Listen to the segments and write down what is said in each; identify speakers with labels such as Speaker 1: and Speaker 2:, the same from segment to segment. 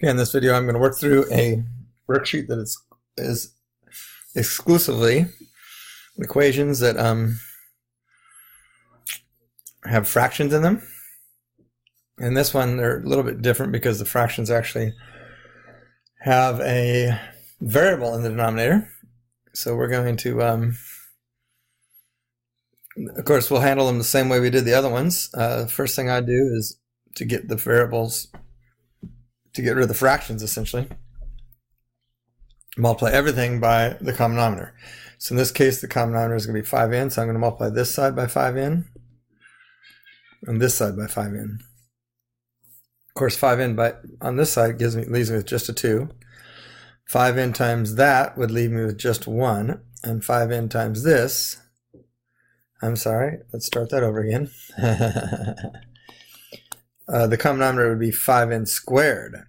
Speaker 1: Okay, in this video, I'm going to work through a worksheet that is exclusively equations that have fractions in them. And this one, they're a little bit different because the fractions actually have a variable in the denominator. So we're going to, of course, we'll handle them the same way we did the other ones. First thing I do is to get the variables, to get rid of the fractions, essentially. Multiply everything by the common denominator. So in this case, the common denominator is going to be 5n, so I'm going to multiply this side by 5n and this side by 5n. Of course, 5n on this side leaves me with just a 2. 5n times that would leave me with just 1, and 5n times this, I'm sorry, let's start that over again. The common denominator would be 5n squared.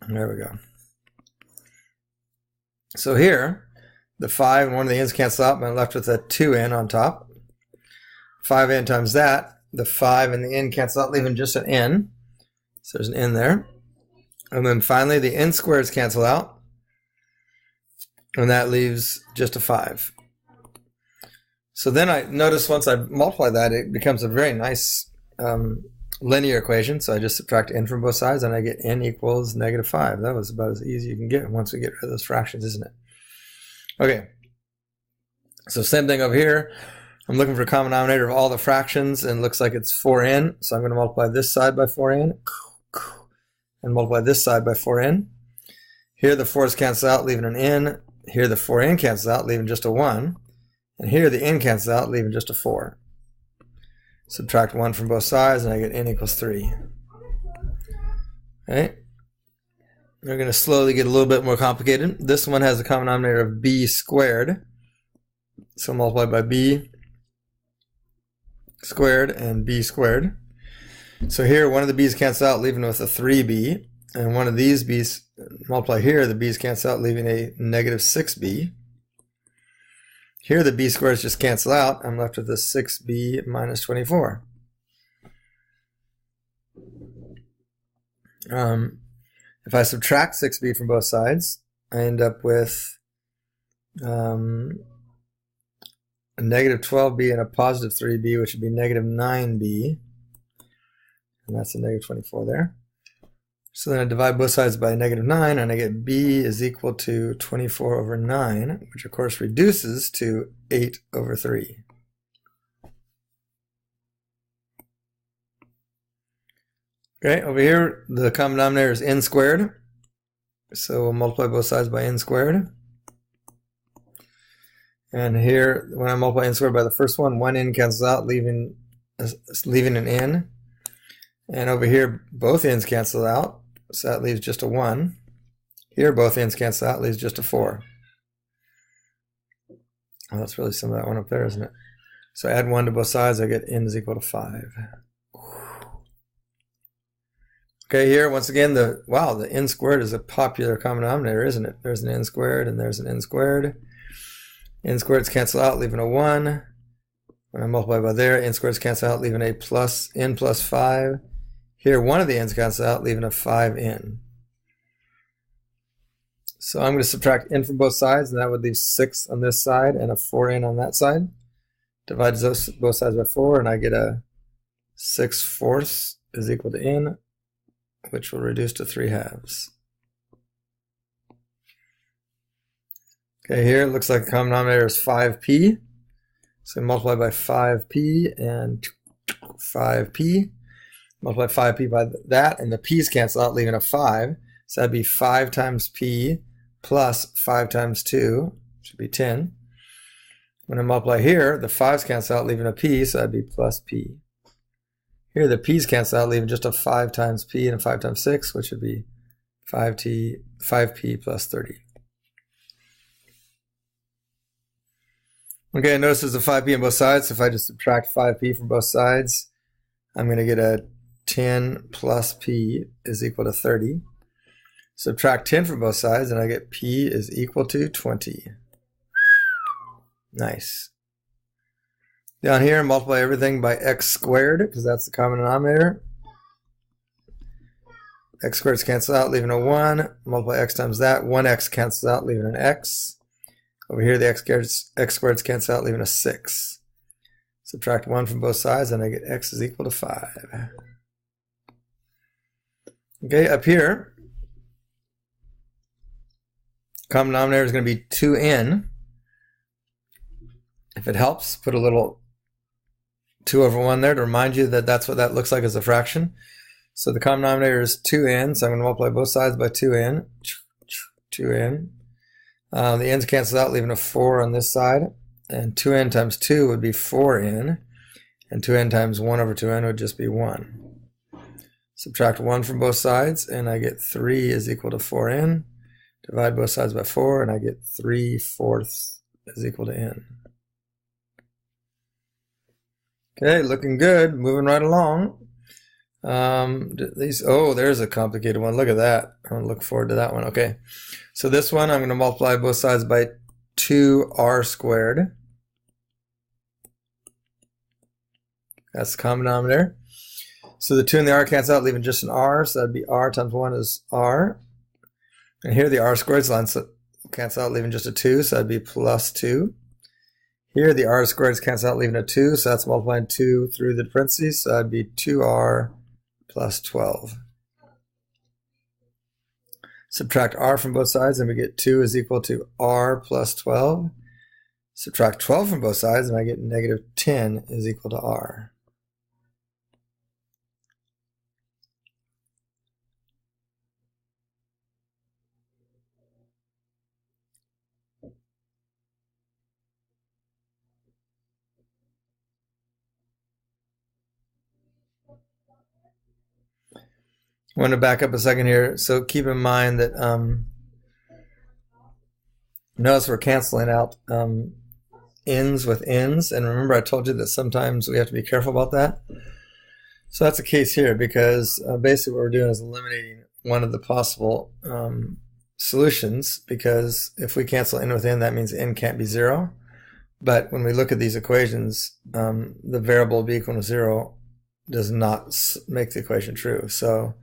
Speaker 1: There we go. So here, the 5 and one of the n's cancel out, but I'm left with a 2n on top. 5n times that, the 5 and the n cancel out, leaving just an n. So there's an n there. And then finally, the n squareds cancel out, and that leaves just a 5. So then I notice once I multiply that, it becomes a very nice linear equation. So I just subtract n from both sides, and I get n equals -5. That was about as easy as you can get once we get rid of those fractions, isn't it? Okay. So same thing over here. I'm looking for a common denominator of all the fractions, and it looks like it's 4n. So I'm going to multiply this side by 4n, and multiply this side by 4n. Here the 4's cancel out, leaving an n. Here the 4n cancels out, leaving just a 1. And here the n cancels out, leaving just a 4. Subtract 1 from both sides, and I get n equals 3. Okay. We're going to slowly get a little bit more complicated. This one has a common denominator of b squared. So multiply by b squared and b squared. So here, one of the b's cancel out, leaving with a 3b. And one of these b's, multiply here, the b's cancel out, leaving a -6b. Here, the b squares just cancel out. I'm left with a 6b minus 24. If I subtract 6b from both sides, I end up with a -12b and a positive 3b, which would be -9b. And that's a -24 there. So then I divide both sides by -9, and I get b is equal to 24 over 9, which of course reduces to 8 over 3. Okay, over here, the common denominator is n squared. So we'll multiply both sides by n squared. And here, when I multiply n squared by the first one n cancels out, leaving an n. And over here, both n's cancel out, so that leaves just a 1. Here, both n's cancel out, leaves just a 4. Oh, that's really some of that one up there, isn't it? So add 1 to both sides, I get n is equal to 5. Okay, here, once again, the n squared is a popular common denominator, isn't it? There's an n squared, and there's an n squared. N squareds cancel out, leaving a 1. When I multiply by there, n squareds cancel out, leaving a n plus 5. Here, one of the n's cancels out, leaving a 5n. So I'm going to subtract n from both sides, and that would leave 6 on this side and a 4n on that side. Divide both sides by 4, and I get a 6/4 is equal to n, which will reduce to 3/2. Okay, here it looks like the common denominator is 5p. So multiply by 5p and 5p. Multiply 5p by that, and the p's cancel out, leaving a 5. So that'd be 5 times p plus 5 times 2, which would be 10. When I multiply here, the 5's cancel out, leaving a p, so that'd be plus p. Here, the p's cancel out, leaving just a 5 times p and a 5 times 6, which would be 5p plus 30. Okay, notice there's a 5p on both sides, so if I just subtract 5p from both sides, I'm going to get a 10 plus p is equal to 30. Subtract 10 from both sides, and I get p is equal to 20. Nice. Down here, multiply everything by x squared, because that's the common denominator. X squareds cancel out, leaving a 1. Multiply x times that. 1x cancels out, leaving an x. Over here, the x squareds cancel out, leaving a 6. Subtract 1 from both sides, and I get x is equal to 5. Okay, up here, common denominator is going to be 2n. If it helps, put a little 2 over 1 there to remind you that that's what that looks like as a fraction. So the common denominator is 2n, so I'm going to multiply both sides by 2n. 2n. The n's cancel out, leaving a 4 on this side. And 2n times 2 would be 4n. And 2n times 1 over 2n would just be 1. Subtract 1 from both sides, and I get 3 is equal to 4n. Divide both sides by 4, and I get 3/4 is equal to n. Okay, looking good. Moving right along. There's a complicated one. Look at that. I'll look forward to that one. Okay, so this one I'm going to multiply both sides by 2r squared. That's the common denominator. So the 2 and the r cancel out, leaving just an r. So that'd be r times 1 is r. And here the r squareds cancel out, leaving just a 2. So that'd be plus 2. Here the r squareds cancel out, leaving a 2. So that's multiplying 2 through the parentheses. So that'd be 2r plus 12. Subtract r from both sides, and we get 2 is equal to r plus 12. Subtract 12 from both sides, and I get negative 10 is equal to r. I want to back up a second here. So keep in mind that notice we're canceling out n's with n's. And remember I told you that sometimes we have to be careful about that. So that's the case here, because basically what we're doing is eliminating one of the possible solutions, because if we cancel n with n, that means n can't be 0. But when we look at these equations, the variable b equal to 0 does not make the equation true. So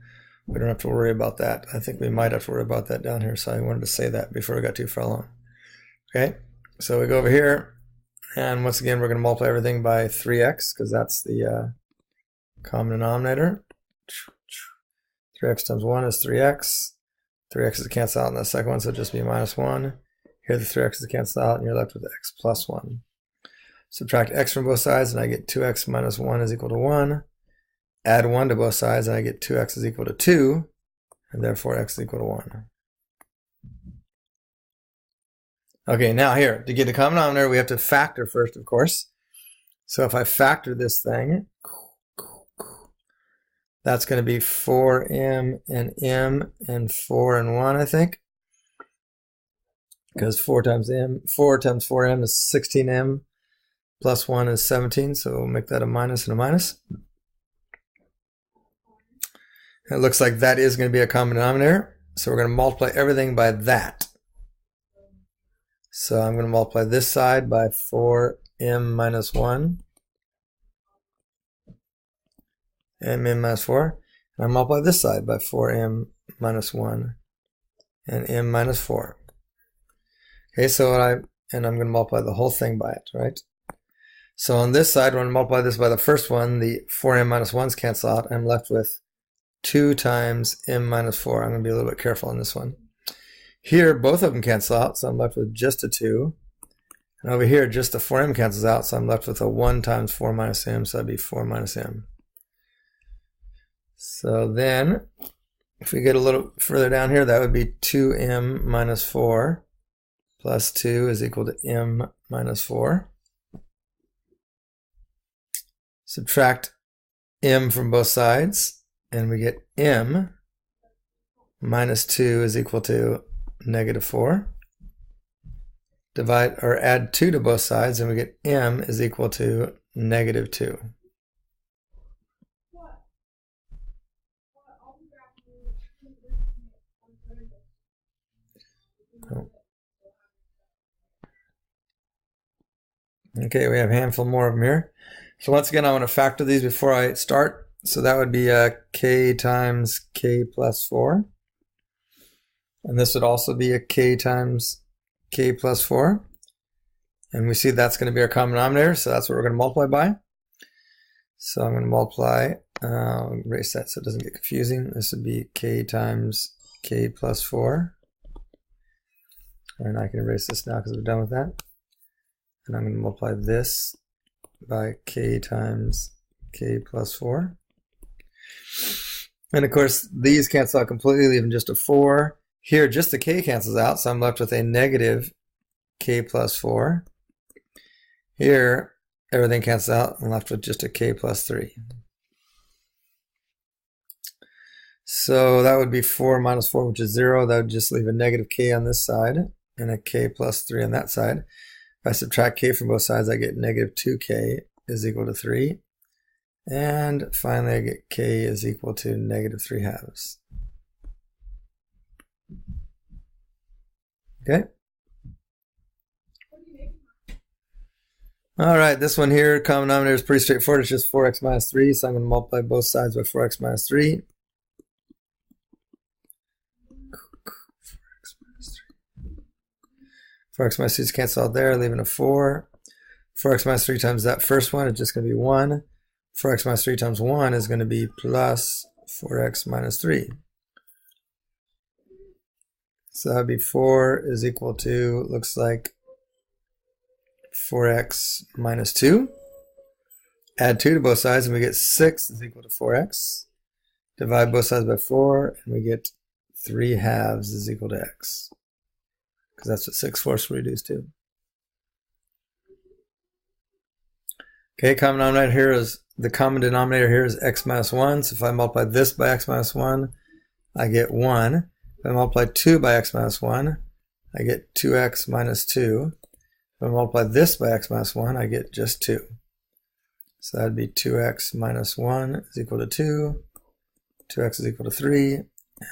Speaker 1: we don't have to worry about that. I think we might have to worry about that down here, so I wanted to say that before we got too far along. Okay, so we go over here, and once again we're going to multiply everything by 3x, because that's the common denominator. 3x times 1 is 3x. 3x is cancel out in the second one, so it'll just be minus 1. Here the 3x is cancel out, and you're left with x plus 1. Subtract x from both sides, and I get 2x minus 1 is equal to 1. Add 1 to both sides, and I get 2x is equal to 2, and therefore x is equal to 1. Okay, now here, to get the common denominator, we have to factor first, of course. So if I factor this thing, that's going to be 4m and m and 4 and 1, I think. Because 4 times 4m is 16m, plus 1 is 17, so we'll make that a minus and a minus. It looks like that is going to be a common denominator, so we're going to multiply everything by that. So I'm going to multiply this side by 4m minus 1, m minus 4, and I multiply this side by 4m minus 1 and m minus 4. Okay, so I'm going to multiply the whole thing by it, right? So on this side, when I multiply this by the first one, the 4m minus 1's cancel out. I'm left with 2 times m minus 4. I'm going to be a little bit careful on this one. Here, both of them cancel out, so I'm left with just a 2. And over here, just the 4m cancels out, so I'm left with a 1 times 4 minus m, so that'd be 4 minus m. So then, if we get a little further down here, that would be 2m minus 4 plus 2 is equal to m minus 4. Subtract m from both sides, and we get m minus 2 is equal to negative 4. Divide or add 2 to both sides, and we get m is equal to negative 2. Okay, we have a handful more of them here. So once again, I want to factor these before I start. So that would be k times k plus 4. And this would also be a k times k plus 4. And we see that's going to be our common denominator, so that's what we're going to multiply by. So I'm going to multiply, erase that so it doesn't get confusing. This would be k times k plus 4. And I can erase this now because we're done with that. And I'm going to multiply this by k times k plus 4. And of course, these cancel out completely, leaving just a 4. Here, just the k cancels out, so I'm left with a negative k plus 4. Here, everything cancels out. I'm left with just a k plus 3. So that would be 4 minus 4, which is 0. That would just leave a negative k on this side and a k plus 3 on that side. If I subtract k from both sides, I get negative 2k is equal to 3. And finally, I get k is equal to negative 3 halves. Okay. All right, this one here, common denominator is pretty straightforward. It's just 4x minus 3, so I'm going to multiply both sides by 4x minus 3. 4x minus 3 is canceled out there, leaving a 4. 4x minus 3 times that first one is just going to be 1. 4x minus 3 times 1 is going to be plus 4x minus 3. So that would be 4 is equal to, looks like 4x minus 2. Add 2 to both sides and we get 6 is equal to 4x. Divide both sides by 4 and we get 3 halves is equal to x. Because that's what 6/4 will reduce to. Okay, common denominator here is, the common denominator here is x minus 1. So if I multiply this by x minus 1, I get 1. If I multiply 2 by x minus 1, I get 2x minus 2. If I multiply this by x minus 1, I get just 2. So that would be 2x minus 1 is equal to 2. 2x is equal to 3.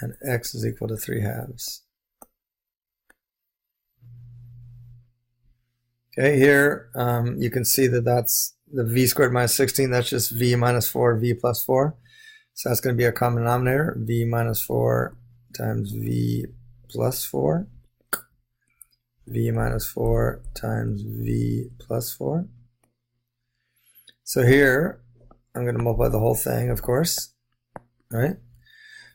Speaker 1: And x is equal to 3 halves. Okay, here you can see that that's the v squared minus 16. That's just v minus 4, v plus 4. So that's going to be our common denominator, v minus 4 times v plus 4. V minus 4 times v plus 4. So here, I'm going to multiply the whole thing, of course. All right?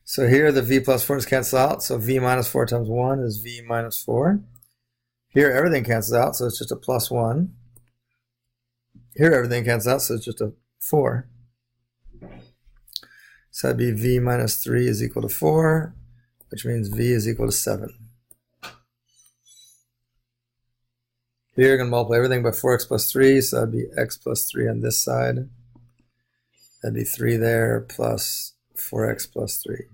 Speaker 1: So here, the v plus 4 is canceled out. So v minus 4 times 1 is v minus 4. Here, everything cancels out, so it's just a plus 1. Here, everything cancels out, so it's just a 4. So that'd be v minus 3 is equal to 4, which means v is equal to 7. Here, you're going to multiply everything by 4x plus 3, so that'd be x plus 3 on this side. That'd be 3 there, plus 4x plus 3.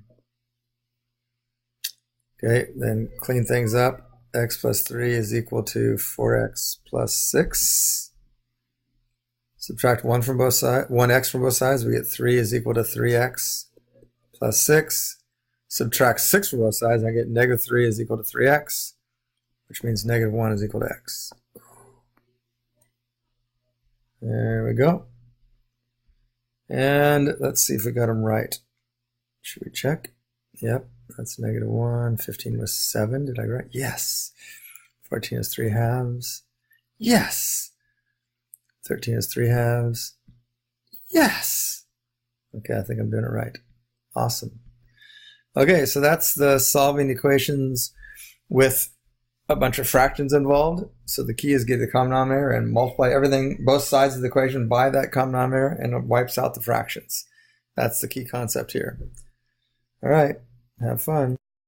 Speaker 1: Okay, then clean things up. X plus 3 is equal to 4x plus 6. Subtract 1 from both sides, 1x from both sides, we get 3 is equal to 3x plus 6. Subtract 6 from both sides, I get negative 3 is equal to 3x, which means negative 1 is equal to x. There we go. And let's see if we got them right. Should we check? Yep, that's negative 1. 15 was 7. Did I write? Yes. 14 is 3 halves. Yes. 13 is 3 halves. Yes. Okay, I think I'm doing it right. Awesome. Okay, so that's the solving equations with a bunch of fractions involved. So the key is get the common denominator and multiply everything, both sides of the equation by that common denominator, and it wipes out the fractions. That's the key concept here. All right, have fun.